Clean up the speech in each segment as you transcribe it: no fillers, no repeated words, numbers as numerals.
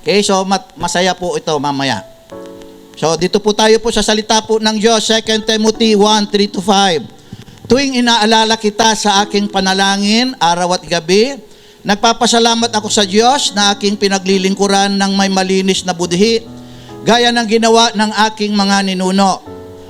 Okay, so masaya po ito mamaya. So dito po tayo po sa salita po ng Diyos, 2 Timothy 1:3-5. Tuwing inaalala kita sa aking panalangin, araw at gabi, nagpapasalamat ako sa Diyos na aking pinaglilingkuran ng may malinis na budhi, gaya ng ginawa ng aking mga ninuno.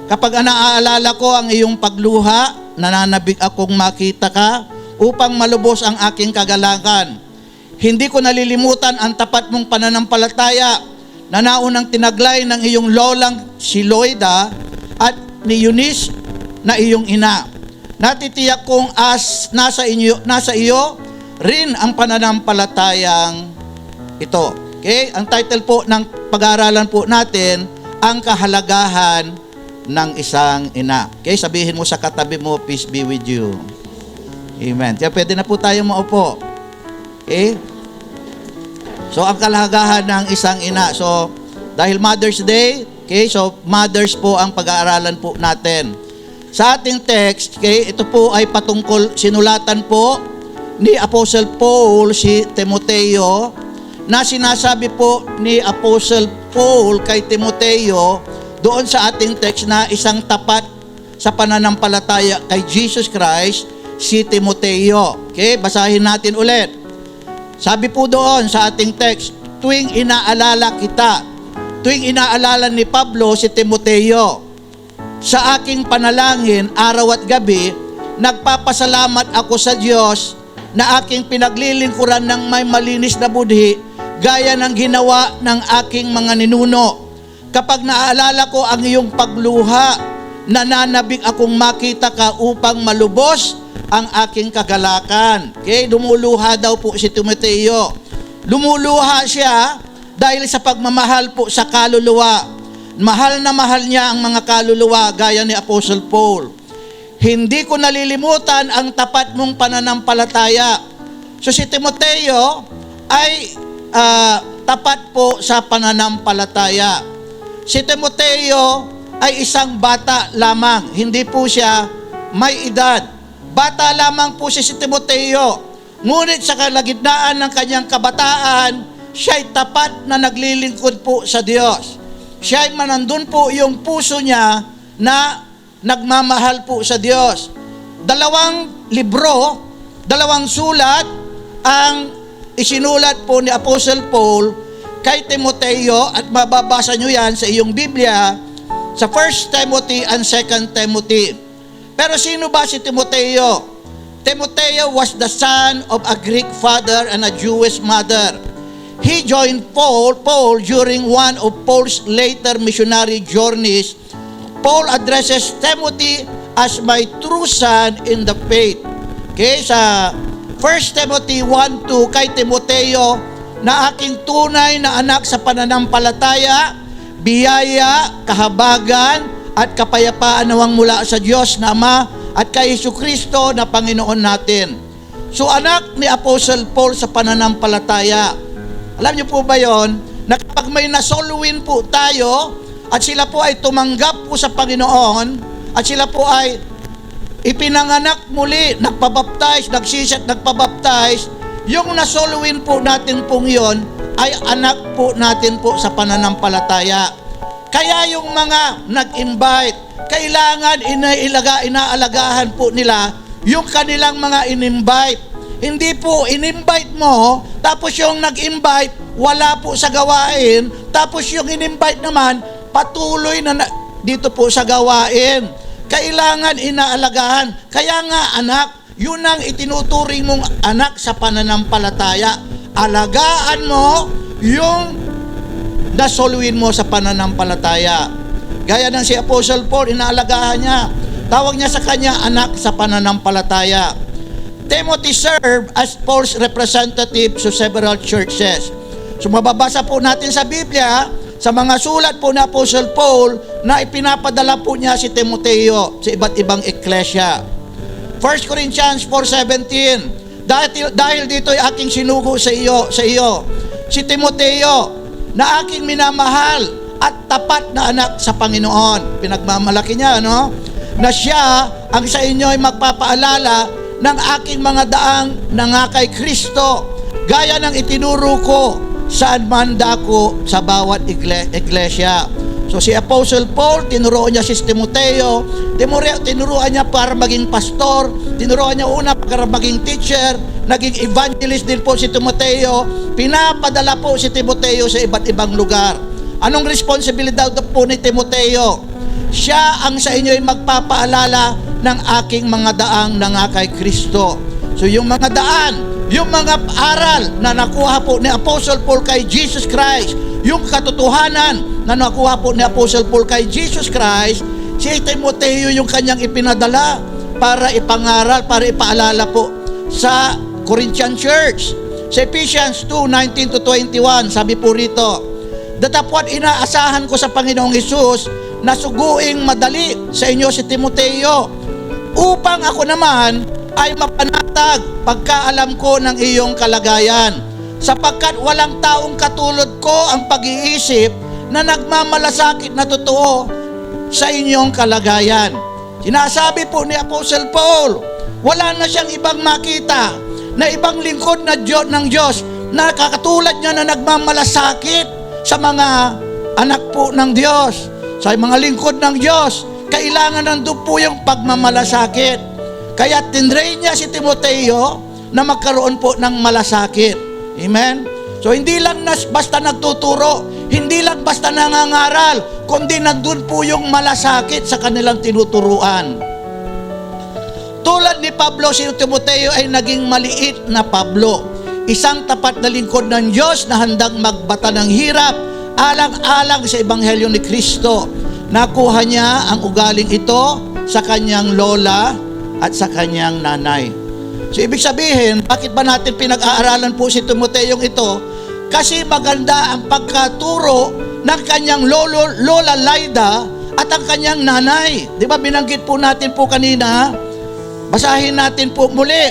Kapag naaalala ko ang iyong pagluha, nananabik akong makita ka upang malubos ang aking kagalakan. Hindi ko nalilimutan ang tapat mong pananampalataya na naunang tinaglay ng iyong lolang si Loida at ni Eunice na iyong ina. Natitiyak kong nasa iyo rin ang pananampalatayang ito. Okay? Ang title po ng pag-aaralan po natin, ang kahalagahan ng isang ina. Okay? Sabihin mo sa katabi mo, peace be with you. Amen. Kaya pwede na po tayo maupo. Okay? So, ang kahalagahan ng isang ina. So, dahil Mother's Day, okay, so mothers po ang pag-aaralan po natin. Sa ating text, okay, ito po ay patungkol, sinulatan po ni Apostle Paul si Timoteo, na sinasabi po ni Apostle Paul kay Timoteo doon sa ating text na isang tapat sa pananampalataya kay Jesus Christ, si Timoteo. Okay, basahin natin ulit. Sabi po doon sa ating text, tuwing inaalala kita, tuwing inaalala ni Pablo si Timoteo, sa aking panalangin araw at gabi, nagpapasalamat ako sa Diyos na aking pinaglilingkuran ng may malinis na budhi, gaya ng ginawa ng aking mga ninuno. Kapag naaalala ko ang iyong pagluha, nananabik akong makita ka upang malubos ang aking kagalakan. Okay, lumuluha daw po si Timoteo. Lumuluha siya dahil sa pagmamahal po sa kaluluwa. Mahal na mahal niya ang mga kaluluwa gaya ni Apostle Paul. Hindi ko nalilimutan ang tapat mong pananampalataya. So si Timoteo ay tapat po sa pananampalataya. Si Timoteo ay isang bata lamang. Hindi po siya may edad. Bata lamang po si Timoteo. Ngunit sa kalagitnaan ng kanyang kabataan, siya'y tapat na naglilingkod po sa Diyos. Siya'y manandun po yung puso niya na nagmamahal po sa Diyos. Dalawang libro, dalawang sulat ang isinulat po ni Apostle Paul kay Timoteo, at mababasa nyo yan sa iyong Biblia sa 1 Timothy and 2 Timothy. Pero sino ba si Timoteo? Timoteo was the son of a Greek father and a Jewish mother. He joined Paul during one of Paul's later missionary journeys. Paul addresses Timothy as my true son in the faith. Okay, sa 1 Timothy 1:2 kay Timoteo, na aking tunay na anak sa pananampalataya, biyaya, kahabagan, at kapayapaan nawang mula sa Diyos na Ama at kay Jesucristo na Panginoon natin. So anak ni Apostle Paul sa pananampalataya. Alam niyo po ba yon, na kapag may nasoluin po tayo at sila po ay tumanggap po sa Panginoon at sila po ay ipinanganak muli, nagpabaptize, nagsisat, nagpabaptize, yung nasoluin po natin pong yon ay anak po natin po sa pananampalataya. Kaya yung mga nag-invite, kailangan inaalagahan po nila yung kanilang mga in-invite. Hindi po in-invite mo, tapos yung nag-invite, wala po sa gawain, tapos yung in-invite naman, patuloy na dito po sa gawain. Kailangan inaalagahan. Kaya nga anak, yun ang itinuturing mong anak sa pananampalataya. Alagaan mo yung nasoluin mo sa pananampalataya. Gaya ng si Apostle Paul, inaalagaan niya. Tawag niya sa kanya, anak sa pananampalataya. Timothy served as Paul's representative to several churches. So mababasa po natin sa Biblia, sa mga sulat po ni Apostle Paul, na ipinapadala po niya si Timoteo sa iba't ibang ekklesya. 1 Corinthians 4:17, dahil dito ay aking sinugo sa iyo, si Timoteo, na aking minamahal at tapat na anak sa Panginoon. Pinagmamalaki niya, no? Na siya ang sa inyo ay magpapaalala ng aking mga daang na nga kay Kristo, gaya ng itinuro ko saan man dako sa bawat iglesia. So si Apostle Paul, tinuruan niya si Timoteo, tinuruan niya para maging pastor, tinuruan niya una para maging teacher, naging evangelist din po si Timoteo, pinapadala po si Timoteo sa iba't ibang lugar. Anong responsibilidad po ni Timoteo? Siya ang sa inyo ay magpapaalala ng aking mga daang na kay Kristo. So yung mga daan, yung mga aral na nakuha po ni Apostle Paul kay Jesus Christ, yung katotohanan na nakuha po ni Apostle Paul kay Jesus Christ, si Timoteo yung kanyang ipinadala para ipangaral, para ipaalala po sa Corinthian Church. Sa Ephesians 2:19-21, sabi po rito, datapwat inaasahan ko sa Panginoong Hesus na suguing madali sa inyo si Timoteo, upang ako naman ay mapanatag pagkaalam ko ng iyong kalagayan, sapagkat walang taong katulad ko ang pag-iisip na nagmamalasakit na totoo sa inyong kalagayan. Sinasabi po ni Apostle Paul, wala na siyang ibang makita na ibang lingkod na ng Diyos na kakatulad niya na nagmamalasakit sa mga anak po ng Diyos, sa mga lingkod ng Diyos. Kailangan nandun po yung pagmamalasakit. Kaya tinrain niya si Timoteo na magkaroon po ng malasakit. Amen? So hindi lang basta nagtuturo, hindi lang basta nangangaral, kundi nandun po yung malasakit sa kanilang tinuturuan. Tulad ni Pablo, si Timoteo ay naging maliit na Pablo, isang tapat na lingkod ng Diyos na handang magbata ng hirap, alang-alang sa Ebanghelyo ni Kristo. Nakuha niya ang ugaling ito sa kanyang lola at sa kanyang nanay. So ibig sabihin, bakit ba natin pinag-aaralan po si Timoteo ito? Kasi maganda ang pagkaturo ng kanyang lola Lida at ang kanyang nanay. Di ba binanggit po natin po kanina? Basahin natin po muli.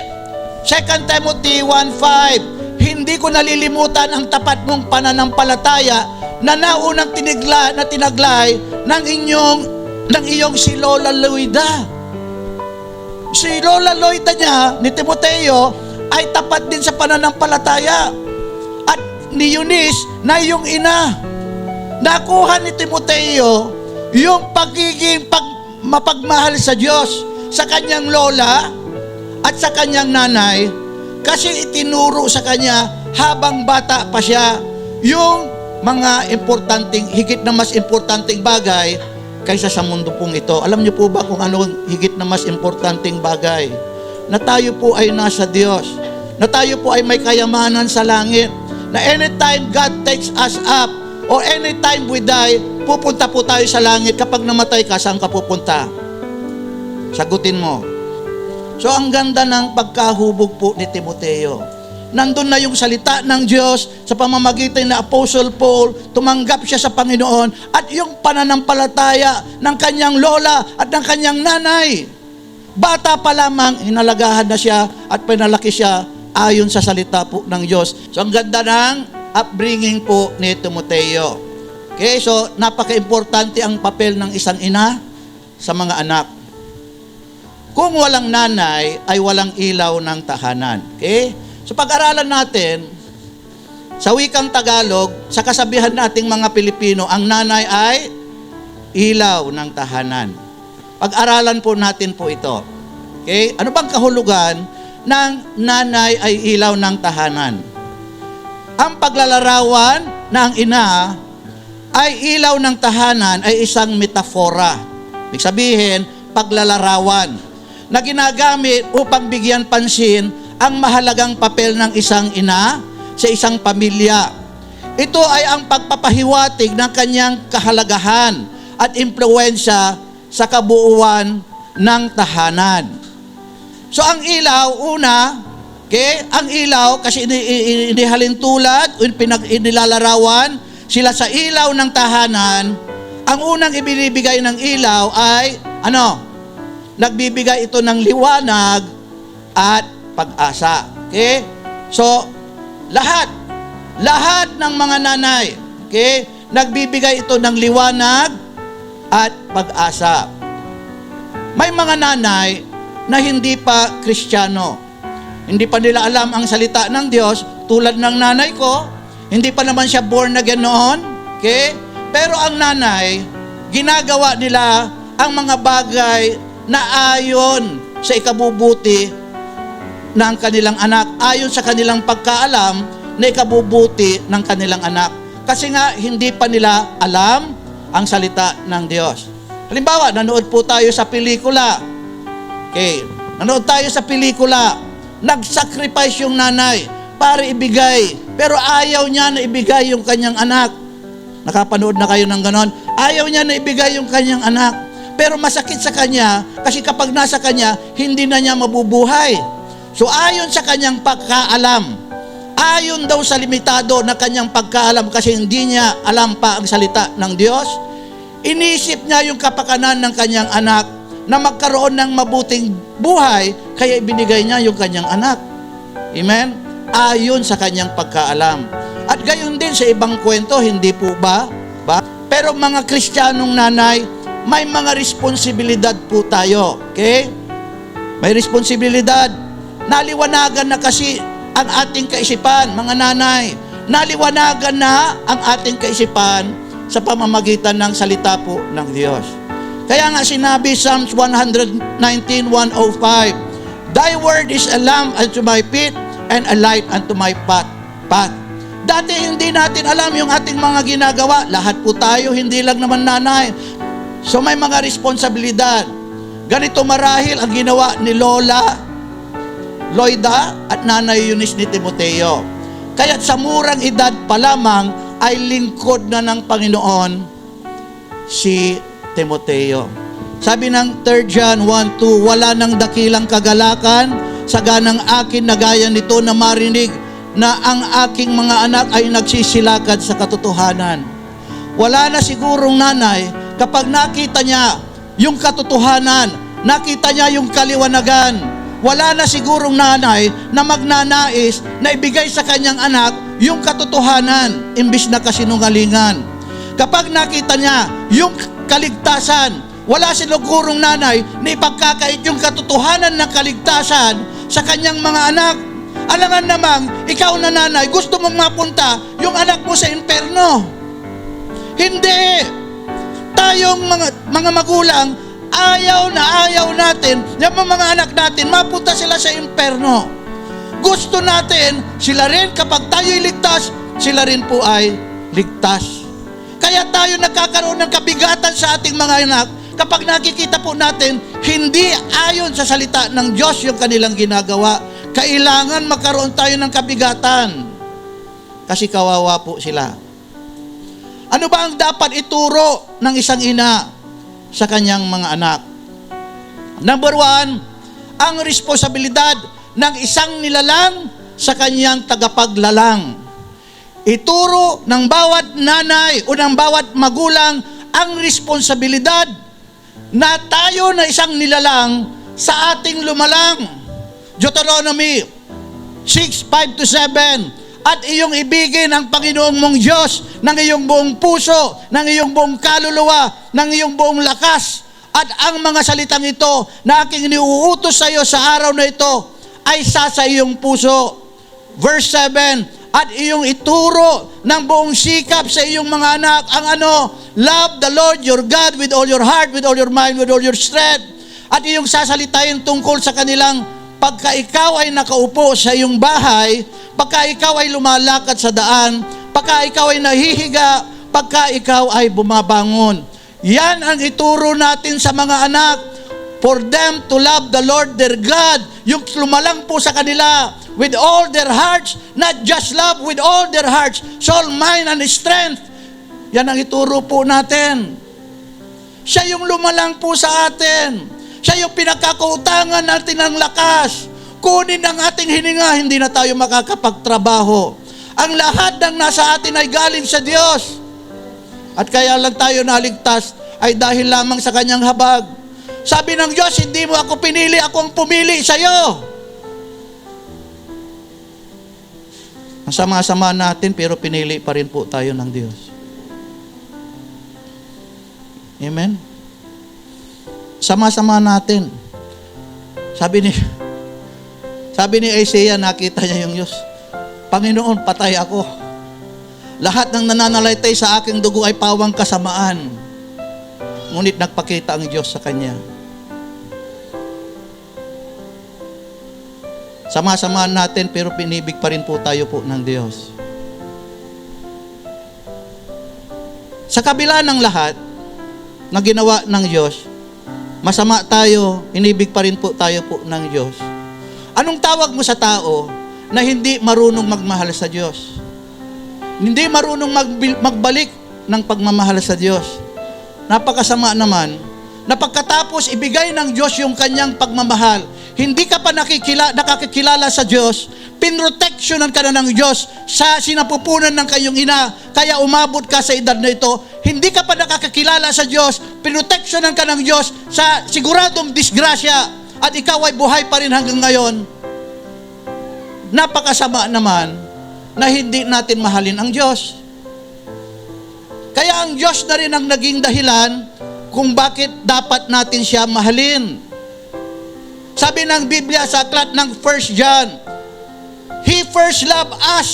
2 Timothy 1:5, hindi ko nalilimutan ang tapat mong pananampalataya na naunang tinaglay ng iyong si Lola Loida. Si Lola Loida niya, ni Timoteo, ay tapat din sa pananampalataya. At ni Eunice na iyong ina. Nakuha ni Timoteo yung pagiging mapagmahal sa Diyos sa kanyang lola at sa kanyang nanay, kasi itinuro sa kanya habang bata pa siya yung mga higit na mas importanteng bagay kaysa sa mundo pong ito. Alam niyo po ba kung ano higit na mas importanteng bagay? Na tayo po ay nasa Diyos, na tayo po ay may kayamanan sa langit, na anytime God takes us up or anytime we die, pupunta po tayo sa langit. Kapag namatay ka, saan ka pupunta? Sagutin mo. So ang ganda ng pagkahubog po ni Timoteo. Nandun na yung salita ng Diyos sa pamamagitan na Apostle Paul, tumanggap siya sa Panginoon, at yung pananampalataya ng kanyang lola at ng kanyang nanay. Bata pa lamang, inalagahan na siya at pinalaki siya ayon sa salita po ng Diyos. So ang ganda ng upbringing po ni Timoteo. Okay, so napaka-importante ang papel ng isang ina sa mga anak. Kung walang nanay, ay walang ilaw ng tahanan. Okay? So pag-aralan natin, sa wikang Tagalog, sa kasabihan nating mga Pilipino, ang nanay ay ilaw ng tahanan. Pag-aralan po natin po ito. Okay? Ano bang kahulugan ng nanay ay ilaw ng tahanan? Ang paglalarawan ng ina ay ilaw ng tahanan ay isang metafora. Ibig sabihin, paglalarawan na ginagamit upang bigyan pansin ang mahalagang papel ng isang ina sa isang pamilya. Ito ay ang pagpapahiwatig ng kanyang kahalagahan at impluwensya sa kabuuan ng tahanan. So ang ilaw, una, okay, ang ilaw kasi inihalin tulad, inilalarawan sila sa ilaw ng tahanan. Ang unang ibinibigay ng ilaw ay nagbibigay ito ng liwanag at pag-asa. Okay? So, lahat ng mga nanay, okay, nagbibigay ito ng liwanag at pag-asa. May mga nanay na hindi pa Kristiyano. Hindi pa nila alam ang salita ng Diyos, tulad ng nanay ko, Hindi pa naman siya born again noon. Okay? Pero ang nanay, ginagawa nila ang mga bagay na ayon sa ikabubuti ng kanilang anak, ayon sa kanilang pagkaalam na ikabubuti ng kanilang anak. Kasi nga, hindi pa nila alam ang salita ng Diyos. Halimbawa, nanood po tayo sa pelikula. Okay, nanood tayo sa pelikula. Nag-sacrifice yung nanay para ibigay. Pero ayaw niya na ibigay yung kanyang anak. Nakapanood na kayo ng ganon? Ayaw niya na ibigay yung kanyang anak. Pero masakit sa kanya kasi kapag nasa kanya, hindi na niya mabubuhay. So ayon sa kanyang pagkaalam, ayon daw sa limitado na kanyang pagkaalam kasi hindi niya alam pa ang salita ng Diyos, inisip niya yung kapakanan ng kanyang anak na magkaroon ng mabuting buhay, kaya ibinigay niya yung kanyang anak. Amen? Ayon sa kanyang pagkaalam. At gayon din sa ibang kwento, hindi po ba? Pero mga Kristiyanong nanay, may mga responsibilidad po tayo. Okay? May responsibilidad. Naliwanagan na kasi ang ating kaisipan, mga nanay. Naliwanagan na ang ating kaisipan sa pamamagitan ng salita po ng Diyos. Kaya nga sinabi Psalms 119:105, Thy word is a lamp unto my feet and a light unto my path. Dati hindi natin alam yung ating mga ginagawa. Lahat po tayo, hindi lang naman nanay. So may mga responsibilidad. Ganito marahil ang ginawa ni Lola Loida at Nanay Eunice ni Timoteo. Kaya't sa murang edad pa lamang ay lingkod na ng Panginoon si Timoteo. Sabi ng 3 John 1:2, wala nang dakilang kagalakan sa ganang akin na gaya nito na marinig na ang aking mga anak ay nagsisilakad sa katotohanan. Wala na sigurong nanay kapag nakita niya yung katotohanan, nakita niya yung kaliwanagan, wala na sigurong nanay na magnanais na ibigay sa kanyang anak yung katotohanan imbis na kasinungalingan. Kapag nakita niya yung kaligtasan, wala sigurong nanay na ipagkakait yung katotohanan ng kaligtasan sa kanyang mga anak. Alangan namang, ikaw na nanay, gusto mong mapunta yung anak mo sa imperno. Hindi. Tayong mga magulang, ayaw natin yung mga anak natin mapunta sila sa imperno. Gusto natin sila rin, kapag tayo'y ligtas, sila rin po ay ligtas. Kaya tayo nagkakaroon ng kabigatan sa ating mga anak kapag nakikita po natin hindi ayon sa salita ng Diyos yung kanilang ginagawa. Kailangan magkaroon tayo ng kabigatan kasi kawawa po sila. Ano ba ang dapat ituro ng isang ina sa kanyang mga anak? Number 1, ang responsibilidad ng isang nilalang sa kanyang tagapaglalang. Ituro ng bawat nanay o ng bawat magulang ang responsibilidad na tayo na isang nilalang sa ating lumalang. Deuteronomy 6:5-7, at iyong ibigin ang Panginoong mong Diyos ng iyong buong puso, ng iyong buong kaluluwa, ng iyong buong lakas. At ang mga salitang ito na aking iniuutos sa iyo sa araw na ito ay sa iyong puso. Verse 7, at iyong ituro ng buong sikap sa iyong mga anak ang love the Lord your God with all your heart, with all your mind, with all your strength. At iyong sasalitain tungkol sa kanilang pagka ikaw ay nakaupo sa iyong bahay, pagka ikaw ay lumalakad sa daan, pagka ikaw ay nahihiga, pagka ikaw ay bumabangon. Yan ang ituro natin sa mga anak. For them to love the Lord their God. Yung lumalang po sa kanila with all their hearts, not just love, with all their hearts, soul, mind, and strength. Yan ang ituro po natin. Siya yung lumalang po sa atin. Siya yung pinagkakautangan natin ng lakas. Kunin ang ating hininga, hindi na tayo makakapagtrabaho. Ang lahat ng nasa atin ay galing sa Diyos. At kaya lang tayo naligtas ay dahil lamang sa kanyang habag. Sabi ng Diyos, hindi mo ako pinili, ako ang pumili sa iyo. Ang sama-sama natin, pero pinili pa rin po tayo ng Diyos. Amen? Sama-sama natin. Sabi ni Isaiah, nakita niya yung Diyos. Panginoon, patay ako. Lahat ng nananalaytay sa aking dugo ay pawang kasamaan. Ngunit nagpakita ang Diyos sa kanya. Sama-samaan natin pero pinibig pa rin po tayo po ng Diyos. Sa kabila ng lahat na ginawa ng Diyos, masama tayo, inibig pa rin po tayo po ng Diyos. Anong tawag mo sa tao na hindi marunong magmahal sa Diyos? Hindi marunong magbalik ng pagmamahal sa Diyos. Napakasama naman na pagkatapos ibigay ng Diyos yung kanyang pagmamahal, hindi ka pa nakakikilala sa Diyos, pinroteksyonan ka na ng Diyos sa sinapupunan ng kayong ina, kaya umabot ka sa edad na ito. Hindi ka pa nakakakilala sa Diyos, pinroteksyonan ka ng Diyos sa siguradong disgrasya, at ikaw ay buhay pa rin hanggang ngayon. Napakasama naman na hindi natin mahalin ang Diyos. Kaya ang Diyos na rin ang naging dahilan kung bakit dapat natin siya mahalin. Sabi ng Biblia sa aklat ng 1 John, He first loved us.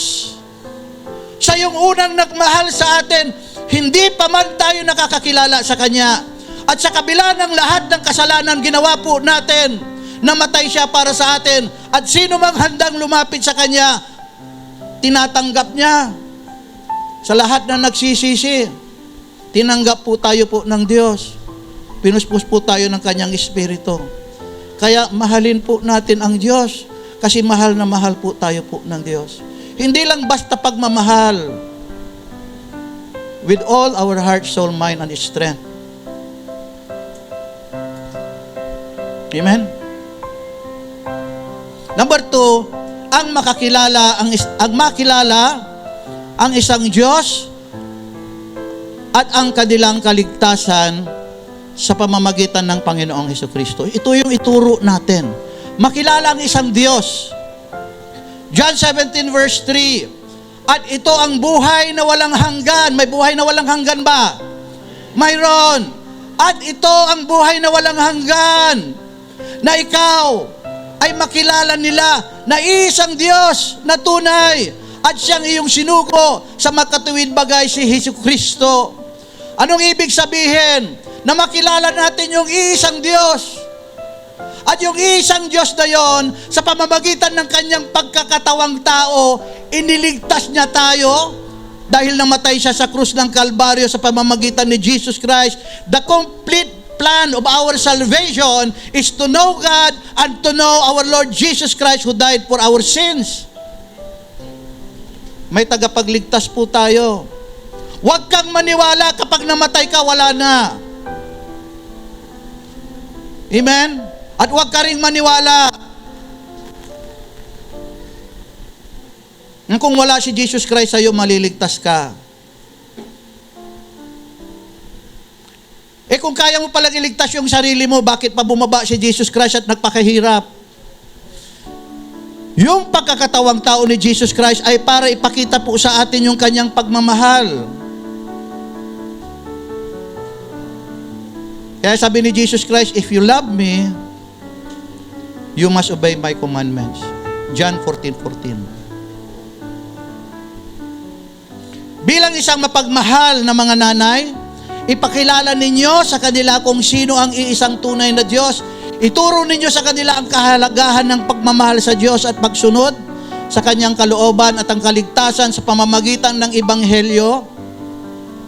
Siya yung unang nagmahal sa atin, hindi pa man tayo nakakakilala sa Kanya. At sa kabila ng lahat ng kasalanan ginawa po natin, namatay siya para sa atin. At sino mang handang lumapit sa Kanya, tinatanggap niya. Sa lahat na nagsisisi, tinanggap po tayo po ng Diyos. Pinuspos po tayo ng Kanyang Espiritu. Kaya mahalin po natin ang Diyos kasi mahal na mahal po tayo po ng Diyos. Hindi lang basta pagmamahal. With all our heart, soul, mind, and strength. Amen? Number 2, ang makilala ang isang Diyos at ang kanilang kaligtasan sa pamamagitan ng Panginoong Hesukristo. Ito yung ituro natin. Makilala ang isang Diyos. John 17 verse 3, at ito ang buhay na walang hanggan. May buhay na walang hanggan ba? Mayroon. At ito ang buhay na walang hanggan, na ikaw ay makilala nila na isang Diyos na tunay at siyang iyong sinugo sa makatuwid bagay si Hesukristo. Anong ibig sabihin? Na makilala natin yung isang Diyos. At yung isang Diyos na yon, sa pamamagitan ng kanyang pagkakatawang tao, iniligtas niya tayo dahil namatay siya sa krus ng Kalbaryo sa pamamagitan ni Jesus Christ. The complete plan of our salvation is to know God and to know our Lord Jesus Christ who died for our sins. May tagapagligtas po tayo. Huwag kang maniwala kapag namatay ka, wala na. Amen? At huwag ka rin maniwala na kung wala si Jesus Christ sa'yo, maliligtas ka. Kung kaya mo palang iligtas yung sarili mo, bakit pa bumaba si Jesus Christ at nagpakahirap? Yung pagkakatawang tao ni Jesus Christ ay para ipakita po sa atin yung kanyang pagmamahal. Kaya sabi ni Jesus Christ, if you love me, you must obey my commandments. John 14:14. Bilang isang mapagmahal na mga nanay, ipakilala ninyo sa kanila kung sino ang iisang tunay na Diyos. Ituro ninyo sa kanila ang kahalagahan ng pagmamahal sa Diyos at pagsunod sa Kanyang kalooban at ang kaligtasan sa pamamagitan ng Ebanghelyo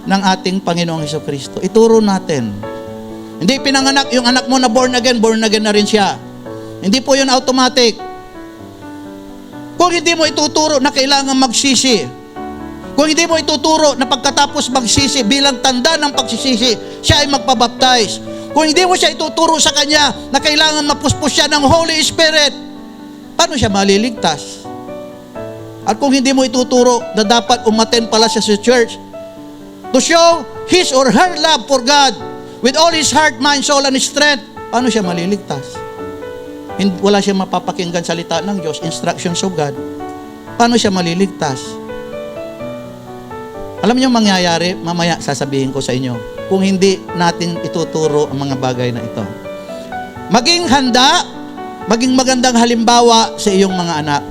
ng ating Panginoong Hesukristo. Ituro natin. Hindi pinanganak yung anak mo na born again na rin siya. Hindi po yun automatic. Kung hindi mo ituturo na kailangan magsisi, kung hindi mo ituturo na pagkatapos magsisi bilang tanda ng pagsisisi, siya ay magpabaptize. Kung hindi mo siya ituturo sa kanya na kailangan mapuspos siya ng Holy Spirit, paano siya maliligtas? At kung hindi mo ituturo na dapat umattend pala siya sa church to show his or her love for God with all his heart, mind, soul, and strength, paano siya maliligtas? Wala siya mapapakinggan salita ng Diyos, instructions of God. Paano siya maliligtas? Alam niyo mangyayari, mamaya sasabihin ko sa inyo, kung hindi natin ituturo ang mga bagay na ito. Maging handa, maging magandang halimbawa sa iyong mga anak.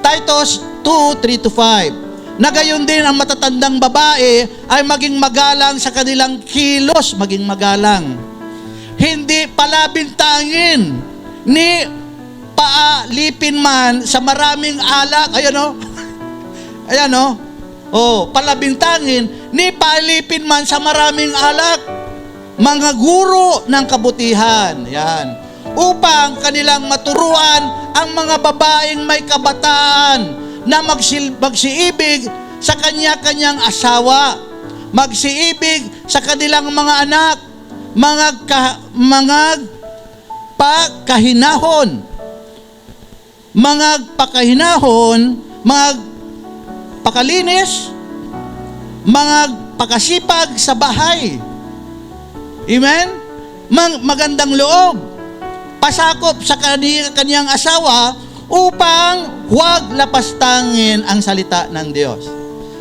Titus 2:3-5. na gayon din ang matatandang babae ay maging magalang sa kanilang kilos, maging magalang. Hindi palabintangin ni paalipin man sa maraming alak. Ayan o. Ayan o. Oh, palabintangin ni paalipin man sa maraming alak. Mga guro ng kabutihan. Yan. Upang kanilang maturuan ang mga babaeng may kabataan na magsiibig sa kanya-kanyang asawa, magsiibig sa kanilang mga anak, mga pakahinahon, mga pakalinis, mga pakasipag sa bahay. Amen? Magandang loob, pasakop sa kanyang asawa, upang huwag lapastangin ang salita ng Diyos.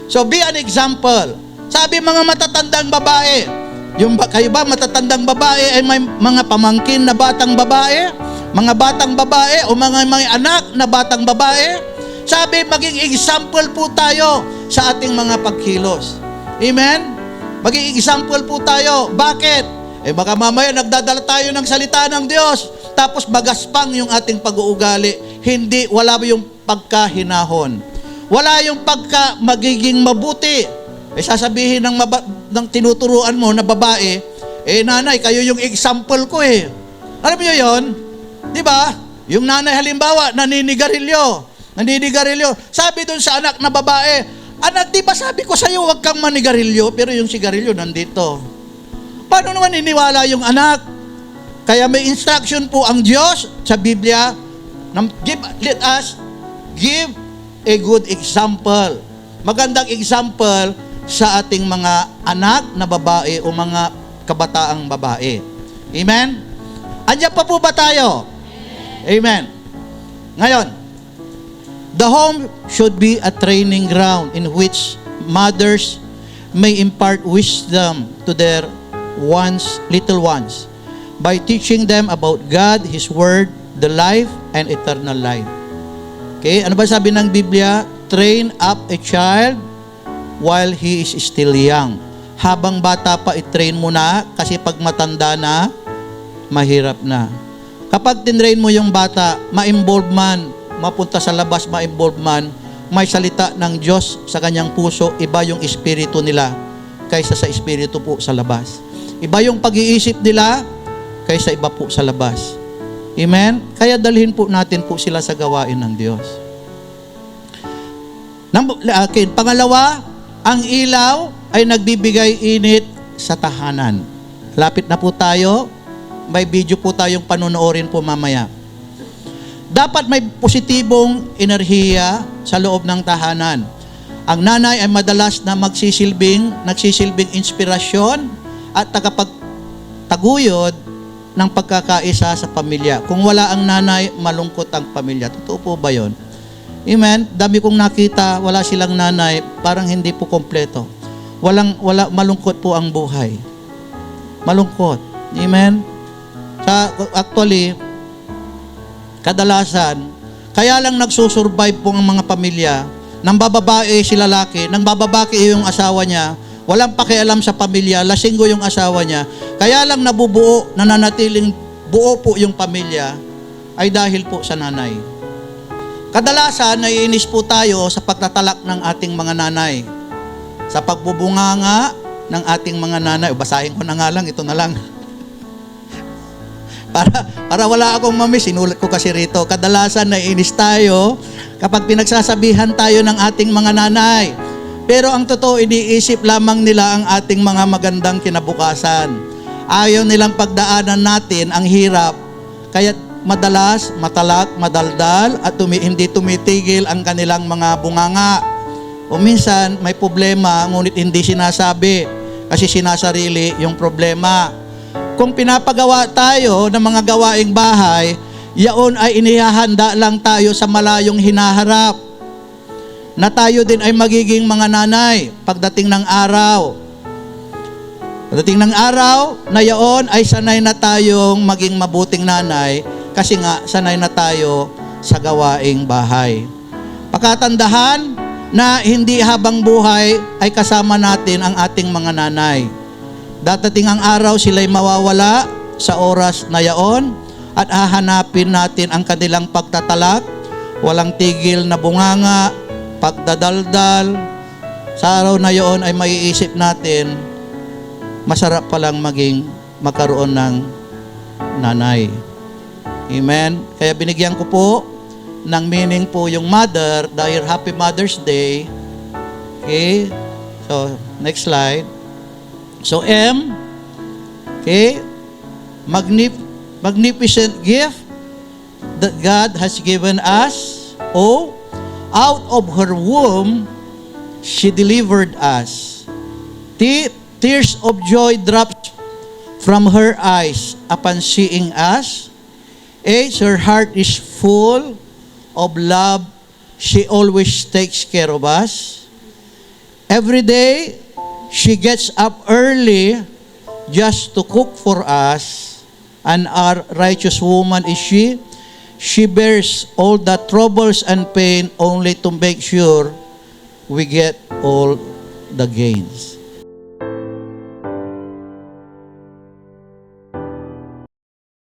So be an example. Sabi mga matatandang babae, kayo ba matatandang babae ay may mga pamangkin na batang babae? Mga batang babae o mga anak na batang babae? Sabi, maging example po tayo sa ating mga pagkilos. Amen? Maging example po tayo. Bakit? Baka mamaya nagdadala tayo ng salita ng Diyos, tapos bagaspang yung ating pag-uugali. Wala yung pagkahinahon. Wala yung magiging mabuti. Sasabihin ng tinuturuan mo na babae, nanay, kayo yung example ko eh. Alam niyo yon? Di ba? Yung nanay halimbawa, naninigarilyo. Sabi dun sa anak na babae, anak, di ba sabi ko sa'yo, huwag kang manigarilyo, pero yung sigarilyo nandito. Paano naman iniwala yung anak? Kaya may instruction po ang Diyos sa Biblia, let us give a good example. Magandang example sa ating mga anak na babae o mga kabataang babae. Amen? Andiyan pa po ba tayo? Amen. Ngayon, the home should be a training ground in which mothers may impart wisdom to their little ones by teaching them about God, His Word, the life, and eternal life. Okay? Ano ba sabi ng Biblia? Train up a child while he is still young. Habang bata pa, i-train mo na, kasi pag matanda na, mahirap na. Kapag tinrain mo yung bata, ma-involve man, mapunta sa labas, ma-involve man, may salita ng Diyos sa kanyang puso, iba yung espiritu nila kaysa sa espiritu po sa labas. Iba yung pag-iisip nila kaysa iba po sa labas. Amen? Kaya dalhin po natin po sila sa gawain ng Diyos. Pangalawa, ang ilaw ay nagbibigay init sa tahanan. Lapit na po tayo. May video po tayong panonoorin po mamaya. Dapat may positibong enerhiya sa loob ng tahanan. Ang nanay ay madalas na nagsisilbing inspirasyon at tagapagtaguyod ng pagkakaisa sa pamilya. Kung wala ang nanay, malungkot ang pamilya. Totoo po ba yun? Amen? Dami kong nakita, wala silang nanay, parang hindi po kompleto. Malungkot po ang buhay. Malungkot. Amen? Actually, kadalasan, kaya lang nagsusurvive po ang mga pamilya, nang bababae si lalaki, nang bababaki yung asawa niya, walang pakialam sa pamilya, lasinggo yung asawa niya, kaya lang nabubuo, nananatiling buo po yung pamilya, ay dahil po sa nanay. Kadalasan, naiinis po tayo sa pagtatalak ng ating mga nanay, sa pagbubunganga ng ating mga nanay. Basahin ko na nga lang, ito na lang. Para wala akong mami, sinulat ko kasi rito. Kadalasan, naiinis tayo kapag pinagsasabihan tayo ng ating mga nanay. Pero ang totoo, iniisip lamang nila ang ating mga magandang kinabukasan. Ayaw nilang pagdaanan natin ang hirap. Kaya madalas, matalak, madaldal, at hindi tumitigil ang kanilang mga bunganga. O minsan, may problema, ngunit hindi sinasabi kasi sinasarili yung problema. Kung pinapagawa tayo ng mga gawaing bahay, yaon ay inihahanda lang tayo sa malayong hinaharap na tayo din ay magiging mga nanay pagdating ng araw. Pagdating ng araw na yaon ay sanay na tayong maging mabuting nanay kasi nga sanay na tayo sa gawaing bahay. Pagkatandahan, na hindi habang buhay ay kasama natin ang ating mga nanay. Dadating ang araw sila'y mawawala sa oras na yaon at hahanapin natin ang kanilang pagtatalak, walang tigil na bunganga, pagdadaldal. Sa araw na yaon ay maiisip natin, masarap palang magkaroon ng nanay. Amen? Kaya binigyan ko po ng meaning po yung mother dahil Happy Mother's Day. Okay? So, next slide. So, M, okay, magnificent gift that God has given us. O, out of her womb, she delivered us. T, tears of joy dropped from her eyes upon seeing us. H, her heart is full of love. She always takes care of us. Every day, she gets up early just to cook for us. And our righteous woman is she. She bears all the troubles and pain only to make sure we get all the gains.